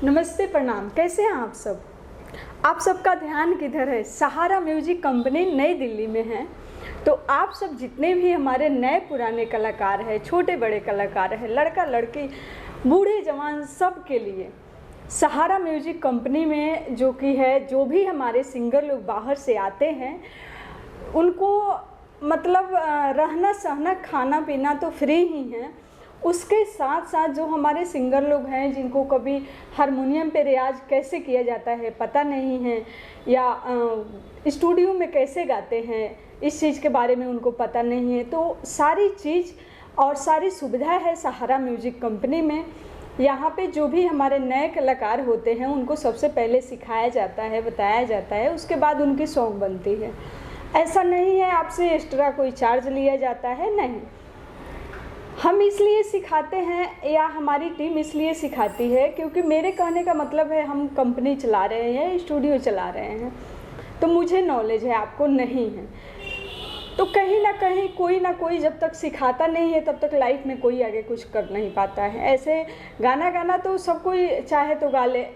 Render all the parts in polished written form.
नमस्ते, प्रणाम। कैसे हैं आप सब? आप सबका ध्यान किधर है? सहारा म्यूजिक कंपनी नई दिल्ली में है। तो आप सब जितने भी हमारे नए पुराने कलाकार हैं, छोटे बड़े कलाकार हैं, लड़का लड़की, बूढ़े जवान, सब के लिए सहारा म्यूजिक कंपनी में जो भी हमारे सिंगर लोग बाहर से आते हैं, उनको मतलब रहना सहना खाना पीना तो फ्री ही है। उसके साथ साथ जो हमारे सिंगर लोग हैं, जिनको कभी हारमोनियम पे रियाज कैसे किया जाता है पता नहीं है, या स्टूडियो में कैसे गाते हैं इस चीज़ के बारे में उनको पता नहीं है, तो सारी चीज़ और सारी सुविधा है सहारा म्यूजिक कंपनी में। यहाँ पे जो भी हमारे नए कलाकार होते हैं उनको सबसे पहले सिखाया जाता है, बताया जाता है, उसके बाद उनकी सॉन्ग बनती है। ऐसा नहीं है आपसे एक्स्ट्रा कोई चार्ज लिया जाता है, नहीं। हम इसलिए सिखाते हैं या हमारी टीम इसलिए सिखाती है क्योंकि मेरे कहने का मतलब है हम कंपनी चला रहे हैं, स्टूडियो चला रहे हैं, तो मुझे नॉलेज है, आपको नहीं है। तो कहीं ना कहीं कोई ना कोई जब तक सिखाता नहीं है तब तक लाइफ में कोई आगे कुछ कर नहीं पाता है। ऐसे गाना तो सब कोई चाहे तो गा ले,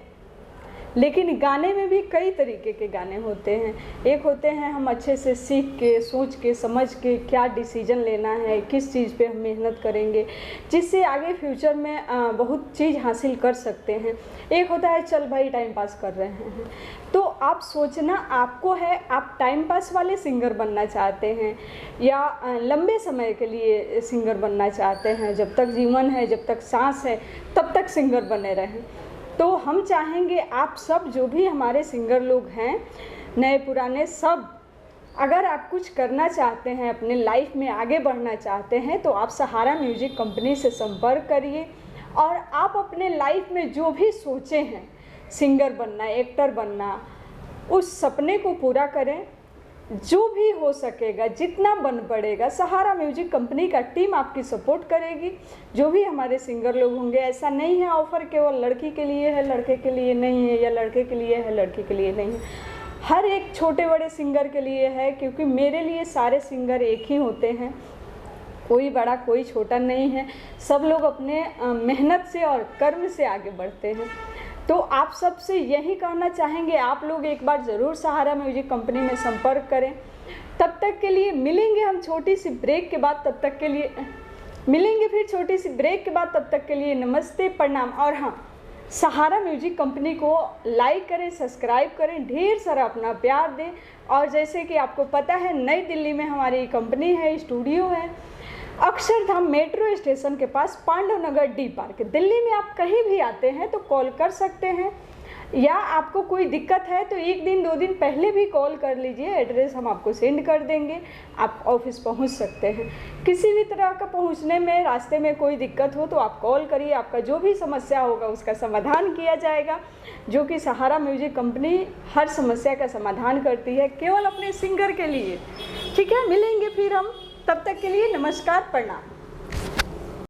लेकिन गाने में भी कई तरीके के गाने होते हैं। एक होते हैं हम अच्छे से सीख के, सोच के, समझ के क्या डिसीजन लेना है, किस चीज़ पे हम मेहनत करेंगे जिससे आगे फ्यूचर में बहुत चीज़ हासिल कर सकते हैं। एक होता है चल भाई टाइम पास कर रहे हैं, तो आप सोचना आपको है, आप टाइम पास वाले सिंगर बनना चाहते हैं या लंबे समय के लिए सिंगर बनना चाहते हैं, जब तक जीवन है, जब तक सांस है तब तक सिंगर बने रहें। तो हम चाहेंगे आप सब जो भी हमारे सिंगर लोग हैं, नए पुराने सब, अगर आप कुछ करना चाहते हैं, अपने लाइफ में आगे बढ़ना चाहते हैं, तो आप सहारा म्यूजिक कंपनी से संपर्क करिए और आप अपने लाइफ में जो भी सोचे हैं, सिंगर बनना, एक्टर बनना, उस सपने को पूरा करें। जो भी हो सकेगा, जितना बन पड़ेगा, सहारा म्यूजिक कंपनी का टीम आपकी सपोर्ट करेगी। जो भी हमारे सिंगर लोग होंगे, ऐसा नहीं है ऑफ़र केवल लड़की के लिए है, लड़के के लिए नहीं है, या लड़के के लिए है, लड़की के लिए नहीं है। हर एक छोटे बड़े सिंगर के लिए है, क्योंकि मेरे लिए सारे सिंगर एक ही होते हैं, कोई बड़ा कोई छोटा नहीं है। सब लोग अपने मेहनत से और कर्म से आगे बढ़ते हैं। तो आप सब से यही कहना चाहेंगे, आप लोग एक बार ज़रूर सहारा म्यूजिक कंपनी में संपर्क करें। तब तक के लिए मिलेंगे हम छोटी सी ब्रेक के बाद, तब तक के लिए मिलेंगे फिर छोटी सी ब्रेक के बाद। तब तक के लिए नमस्ते, प्रणाम। और हाँ, सहारा म्यूजिक कंपनी को लाइक करें, सब्सक्राइब करें, ढेर सारा अपना प्यार दें। और जैसे कि आपको पता है, नई दिल्ली में हमारी कंपनी है, स्टूडियो है, अक्षरधाम मेट्रो स्टेशन के पास, पांडव नगर डी पार्क। दिल्ली में आप कहीं भी आते हैं तो कॉल कर सकते हैं, या आपको कोई दिक्कत है तो एक दिन 2 दिन पहले भी कॉल कर लीजिए, एड्रेस हम आपको सेंड कर देंगे, आप ऑफिस पहुंच सकते हैं। किसी भी तरह का पहुंचने में, रास्ते में कोई दिक्कत हो तो आप कॉल करिए, आपका जो भी समस्या होगा उसका समाधान किया जाएगा, जो कि सहारा म्यूजिक कंपनी हर समस्या का समाधान करती है, केवल अपने सिंगर के लिए। ठीक है, मिलेंगे फिर हम, तब तक के लिए नमस्कार, प्रणाम।